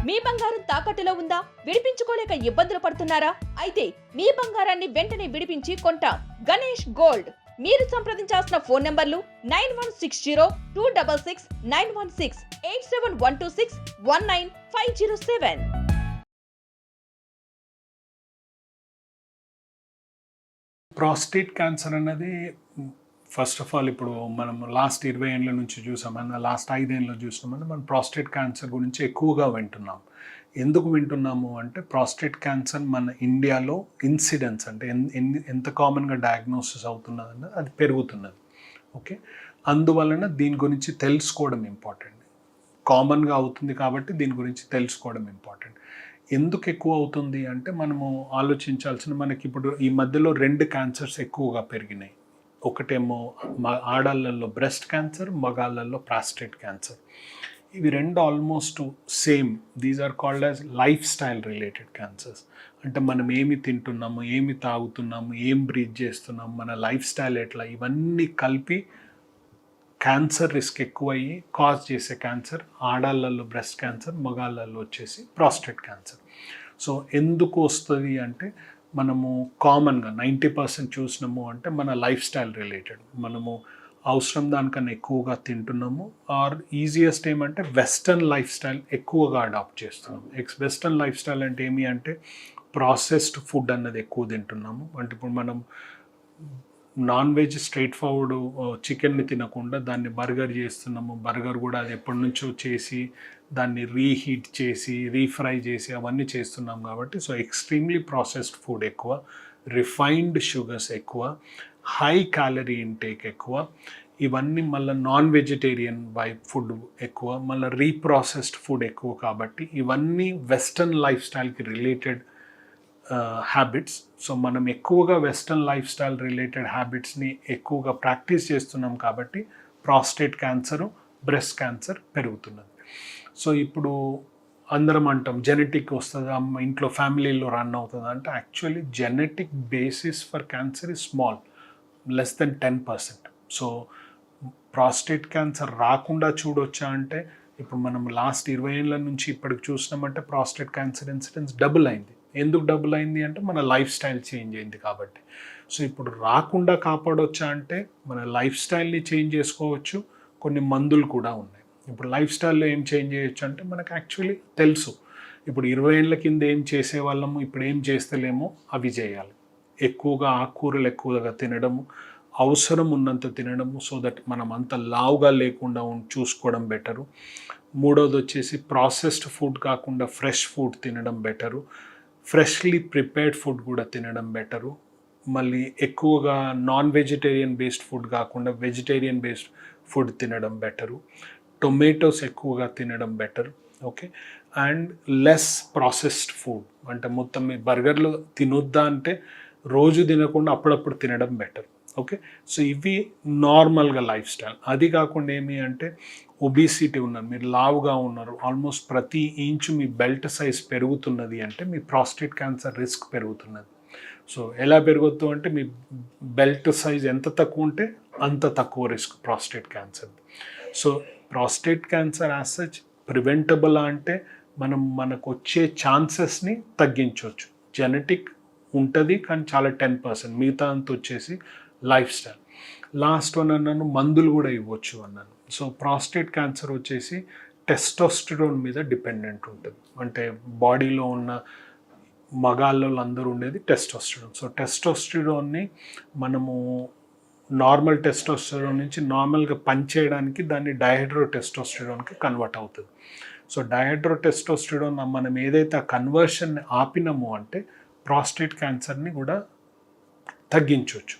మీ బంగారం తాకట్టులో ఉందా? విడిపించుకోలేక ఇబ్బందులు పడుతున్నారా? అయితే మీ బంగారాన్ని వెంటనే విడిపించి కొంటాం. గణేష్ గోల్డ్. మీరు సంప్రదించాల్సిన ఫోన్ నంబర్లు 9160-266-916, 8712619507. ప్రాస్టేట్ క్యాన్సర్ అన్నది ఫస్ట్ ఆఫ్ ఆల్ ఇప్పుడు మనం లాస్ట్ 20 ఏళ్ళ నుంచి చూసామన్నా, లాస్ట్ 5 ఏళ్ళలో చూసినామన్నా మనం ప్రాస్టేట్ క్యాన్సర్ గురించి ఎక్కువగా వింటున్నాం. ఎందుకు వింటున్నాము అంటే ప్రాస్టేట్ క్యాన్సర్ మన ఇండియాలో ఇన్సిడెన్స్ అంటే ఎంత కామన్గా డయాగ్నోసిస్ అవుతున్నదన్నది అది పెరుగుతున్నది. ఓకే, అందువలన దీని గురించి తెలుసుకోవడం ఇంపార్టెంట్. కామన్గా అవుతుంది కాబట్టి దీని గురించి తెలుసుకోవడం ఇంపార్టెంట్. ఎందుకు ఎక్కువ అవుతుంది అంటే మనము ఆలోచించాల్సిన, మనకి ఇప్పుడు ఈ మధ్యలో 2 క్యాన్సర్స్ ఎక్కువగా పెరిగినాయి. ఒకటేమో ఆడాళ్ళల్లో బ్రెస్ట్ క్యాన్సర్, మగాళ్ళల్లో ప్రాస్టేట్ క్యాన్సర్. ఇవి 2 almost same. These are called as lifestyle related cancers. అంటే మనం ఏమి తింటున్నాము, ఏమి తాగుతున్నాము, ఏం బ్రీత్ చేస్తున్నాము, మన లైఫ్ స్టైల్ ఎట్లా, ఇవన్నీ కలిపి క్యాన్సర్ రిస్క్ ఎక్కువయ్యి కాజ్ చేసే క్యాన్సర్ ఆడాళ్ళల్లో బ్రెస్ట్ క్యాన్సర్, మగాళ్ళల్లో వచ్చేసి ప్రాస్టేట్ క్యాన్సర్. సో ఎందుకు వస్తుంది అంటే మనము కామన్గా 90% చూసినాము అంటే మన లైఫ్ స్టైల్ రిలేటెడ్. మనము అవసరం దానికన్నా ఎక్కువగా తింటున్నాము. ఆర్ ఈజియెస్ట్ ఏమంటే వెస్టర్న్ లైఫ్ స్టైల్ ఎక్కువగా అడాప్ట్ చేస్తున్నాము. వెస్టర్న్ లైఫ్ స్టైల్ అంటే ఏమి అంటే ప్రాసెస్డ్ ఫుడ్ అన్నది ఎక్కువ తింటున్నాము. అంటే ఇప్పుడు మనం నాన్ వెజ్ స్ట్రైట్ ఫార్వర్డ్ చికెన్ని తినకుండా దాన్ని బర్గర్ చేస్తున్నాము. బర్గర్ కూడా అది ఎప్పటి నుంచో చేసి దాన్ని రీహీట్ చేసి రీఫ్రై చేసి అవన్నీ చేస్తున్నాం కాబట్టి సో ఎక్స్ట్రీమ్లీ ప్రాసెస్డ్ ఫుడ్ ఎక్కువ, రిఫైన్డ్ షుగర్స్ ఎక్కువ, హై క్యాలరీ ఇంటేక్ ఎక్కువ, ఇవన్నీ మళ్ళీ నాన్ వెజిటేరియన్ ఫుడ్ ఎక్కువ, మళ్ళీ రీప్రాసెస్డ్ ఫుడ్ ఎక్కువ. కాబట్టి ఇవన్నీ వెస్టర్న్ లైఫ్ స్టైల్కి రిలేటెడ్ హ్యాబిట్స్. సో మనం ఎక్కువగా వెస్టర్న్ లైఫ్ స్టైల్ రిలేటెడ్ హ్యాబిట్స్ని ఎక్కువగా ప్రాక్టీస్ చేస్తున్నాం కాబట్టి ప్రాస్టేట్ క్యాన్సరు, బ్రెస్ట్ క్యాన్సర్ పెరుగుతున్నది. సో ఇప్పుడు అందరం అంటాం జెనెటిక్ వస్తుందా, ఇంట్లో ఫ్యామిలీలో రన్ అవుతుందా అంటే actually genetic basis for cancer is small, less than 10%. So prostate cancer రాకుండా చూడొచ్చా అంటే ఇప్పుడు మనం లాస్ట్ 20 ఏళ్ళ నుంచి ఇప్పటికి చూసినామంటే ప్రాస్టేట్ క్యాన్సర్ ఇన్సిడెన్స్ డబుల్ అయింది. ఎందుకు డబుల్ అయింది అంటే మన లైఫ్ స్టైల్ చేంజ్ అయింది కాబట్టి. సో ఇప్పుడు రాకుండా కాపాడొచ్చా అంటే మన లైఫ్ స్టైల్ని చేంజ్ చేసుకోవచ్చు. కొన్ని మందులు కూడా ఉన్నాయి. ఇప్పుడు లైఫ్ స్టైల్లో ఏం చేంజ్ చేయొచ్చు అంటే మనకు యాక్చువల్లీ తెలుసు. ఇప్పుడు 20 ఏళ్ళ కింద ఏం చేసేవాళ్ళము, ఇప్పుడు ఏం చేస్తలేమో అవి చేయాలి. ఎక్కువగా ఆకుకూరలు ఎక్కువగా తినడము, అవసరం ఉన్నంత తినడము, సో దట్ మనం అంత లావుగా లేకుండా చూసుకోవడం బెటరు. మూడోది వచ్చేసి ప్రాసెస్డ్ ఫుడ్ కాకుండా ఫ్రెష్ ఫుడ్ తినడం బెటరు. ఫ్రెష్లీ ప్రిపేర్డ్ ఫుడ్ కూడా తినడం బెటరు. మళ్ళీ ఎక్కువగా నాన్ వెజిటేరియన్ బేస్డ్ ఫుడ్ కాకుండా వెజిటేరియన్ బేస్డ్ ఫుడ్ తినడం బెటరు. టొమాటోస్ ఎక్కువగా తినడం better. Okay, and less processed food. అంటే మొత్తం మీ బర్గర్లు తినొద్దా అంటే రోజు తినకుండా అప్పుడప్పుడు తినడం బెటర్. ఓకే, సో ఇవి నార్మల్గా లైఫ్ స్టైల్. అది కాకుండా ఏమి అంటే ఒబిసిటీ ఉన్నారు, మీరు లావుగా ఉన్నారు, ఆల్మోస్ట్ ప్రతి ఇంచు మీ బెల్ట్ సైజ్ పెరుగుతున్నది అంటే మీ ప్రాస్టేట్ క్యాన్సర్ రిస్క్ పెరుగుతున్నది. సో ఎలా పెరుగుతుంది అంటే మీ బెల్ట్ సైజ్ ఎంత తక్కువ ఉంటే అంత తక్కువ risk prostate cancer. So prostate cancer as such preventable అంటే మనకు వచ్చే ఛాన్సెస్ని తగ్గించవచ్చు. జెనెటిక్ ఉంటుంది కానీ చాలా 10%, మిగతా అంత వచ్చేసి లైఫ్ స్టైల్. లాస్ట్ వన్ అన్నాను మందులు కూడా ఇవ్వచ్చు అన్నాను. సో ప్రాస్టేట్ క్యాన్సర్ వచ్చేసి టెస్టోస్టెరోన్ మీద డిపెండెంట్ ఉంటుంది. అంటే బాడీలో ఉన్న మగాళ్ళలో అందరూ ఉండేది టెస్టోస్టెరోన్. సో టెస్టోస్టెరోన్ని మనము నార్మల్ టెస్టోస్టెరోన్ నుంచి నార్మల్గా పనిచేయడానికి దాన్ని డైహైడ్రో టెస్టోస్టెరోన్కి కన్వర్ట్ అవుతుంది. సో డైహైడ్రో టెస్టోస్టెరోన్ మనం ఏదైతే ఆ కన్వర్షన్ని ఆపినామో అంటే ప్రాస్టేట్ క్యాన్సర్ని కూడా తగ్గించవచ్చు.